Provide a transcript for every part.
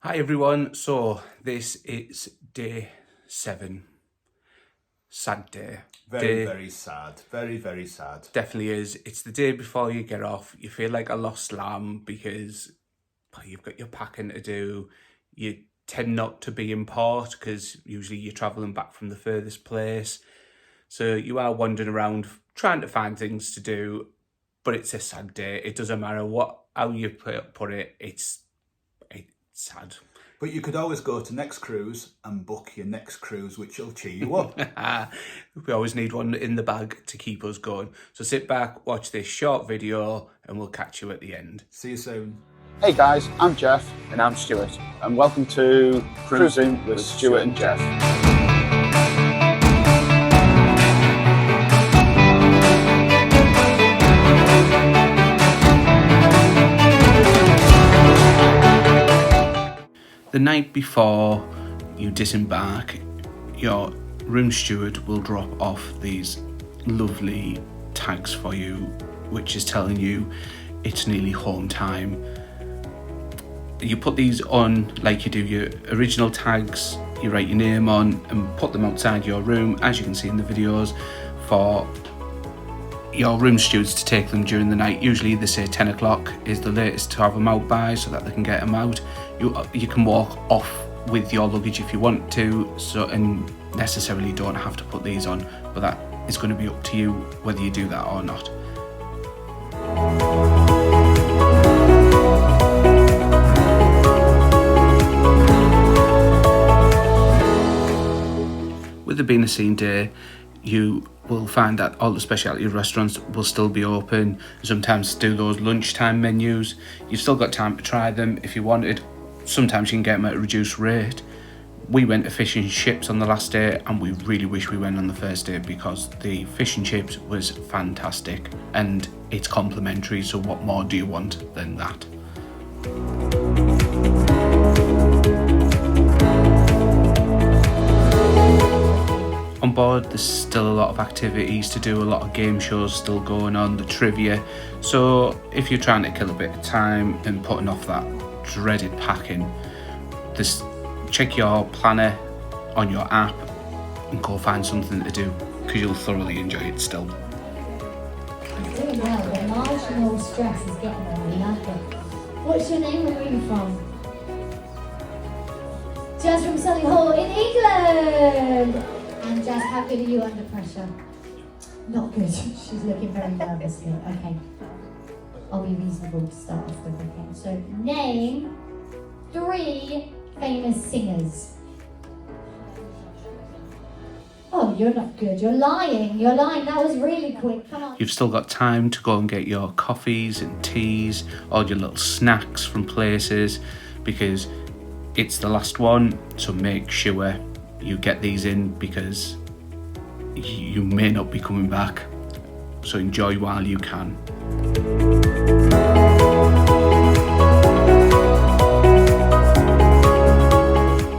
Hi everyone, so this is day 7. Sad day. Very sad. Very sad. Definitely is. It's the day before you get off. You feel like a lost lamb because you've got your packing to do. You tend not to be in port because usually you're travelling back from the furthest place. So you are wandering around trying to find things to do, but it's a sad day. It doesn't matter how you put it, it's sad. But you could always go to Next Cruise and book your next cruise, which will cheer you up. We always need one in the bag to keep us going. So sit back, watch this short video, and we'll catch you at the end. See you soon. Hey guys, I'm Jeff. And I'm Stuart. And welcome to Cruising with Stuart and Jeff. The night before you disembark, your room steward will drop off these lovely tags for you, which is telling you it's nearly home time. You put these on like you do your original tags, you write your name on and put them outside your room, as you can see in the videos, for your room stewards to take them during the night. Usually they say 10 o'clock is the latest to have them out by, so that they can get them out. You can walk off with your luggage if you want to, and necessarily don't have to put these on, but that is going to be up to you whether you do that or not. With it being a scene day, you will find that all the specialty restaurants will still be open, sometimes do those lunchtime menus. You've still got time to try them if you wanted. Sometimes you can get them at a reduced rate. We went to fish and chips on the last day, and we really wish we went on the first day because the fish and chips was fantastic and it's complimentary, so what more do you want than that? On board there's still a lot of activities to do, a lot of game shows still going on, the trivia, so if you're trying to kill a bit of time and putting off that dreaded packing, just check your planner on your app and go find something to do because you'll thoroughly enjoy it still. It's doing well, the marginal stress is getting there, we like it. What's your name and where are you from? Jazz from Solihull in England! And Jazz, how good are you under pressure? Not good. She's looking very nervous here. Okay. I'll be reasonable to start off with. Okay. So, name 3 famous singers. Oh, you're not good. You're lying. You're lying. That was really quick. Come on. You've still got time to go and get your coffees and teas, all your little snacks from places, because it's the last one. So make sure you get these in because you may not be coming back. So enjoy while you can.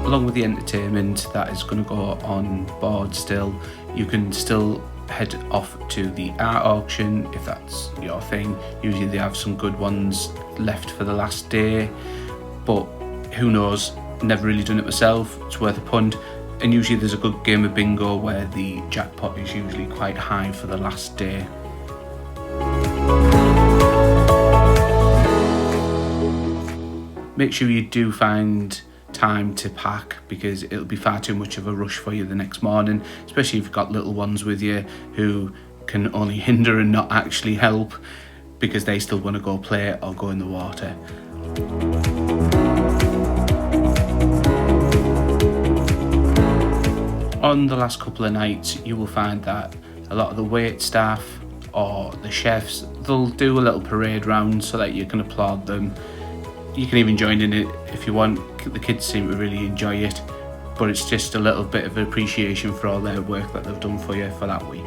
Along with the entertainment that is going to go on board still, you can still head off to the art auction if that's your thing. Usually they have some good ones left for the last day, but who knows, never really done it myself, it's worth a punt. And usually there's a good game of bingo where the jackpot is usually quite high for the last day. Make sure you do find time to pack because it'll be far too much of a rush for you the next morning, especially if you've got little ones with you who can only hinder and not actually help because they still want to go play or go in the water. On the last couple of nights, you will find that a lot of the wait staff or the chefs, they'll do a little parade round so that you can applaud them. You can even join in it if you want. The kids seem to really enjoy it, but it's just a little bit of appreciation for all their work that they've done for you for that week.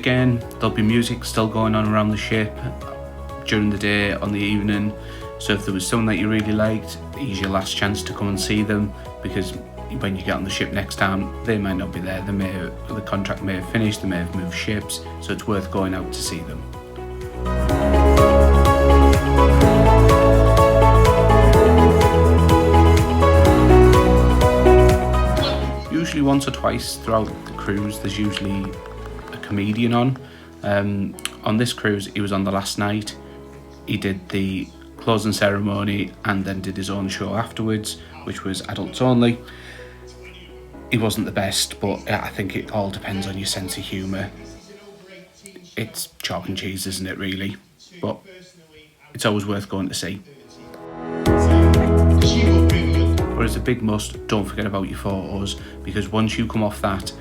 again, there'll be music still going on around the ship during the day, on the evening. So if there was someone that you really liked, here's your last chance to come and see them, because when you get on the ship next time, they might not be there. The contract may have finished, they may have moved ships, so it's worth going out to see them. Usually once or twice throughout the cruise, there's usually a comedian on. On this cruise, he was on the last night. He did the closing ceremony and then did his own show afterwards, which was adults only. He wasn't the best, but I think it all depends on your sense of humour. It's chalk and cheese, isn't it, really? But it's always worth going to see. But as a big must, don't forget about your photos, because once you come off that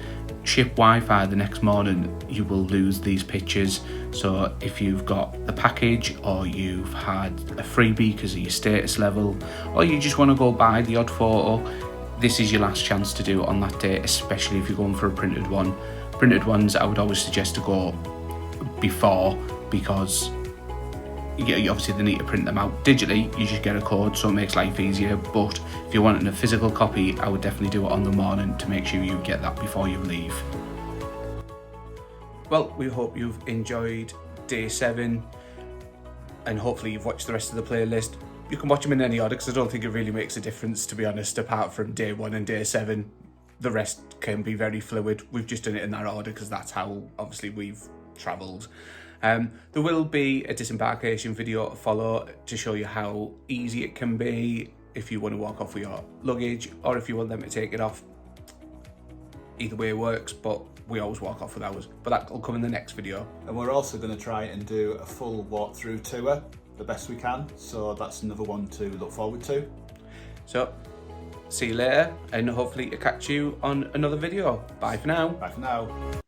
ship Wi-Fi the next morning, you will lose these pictures. So if you've got the package, or you've had a freebie because of your status level, or you just want to go buy the odd photo, this is your last chance to do it on that day, especially if you're going for a printed one. Printed ones, I would always suggest to go before, because you obviously they need to print them out. Digitally, you just get a code, so it makes life easier, but if you're wanting a physical copy, I would definitely do it on the morning to make sure you get that before you leave. Well, we hope you've enjoyed day 7, and hopefully you've watched the rest of the playlist. You can watch them in any order, because I don't think it really makes a difference, to be honest, apart from day 1 and day 7. The rest can be very fluid. We've just done it in that order because that's how, obviously, we've travelled. There will be a disembarkation video to follow to show you how easy it can be if you want to walk off with your luggage, or if you want them to take it off. Either way works, but we always walk off with ours. But that will come in the next video. And we're also going to try and do a full walkthrough tour the best we can, so that's another one to look forward to. So, see you later, and hopefully to catch you on another video. Bye for now. Bye for now.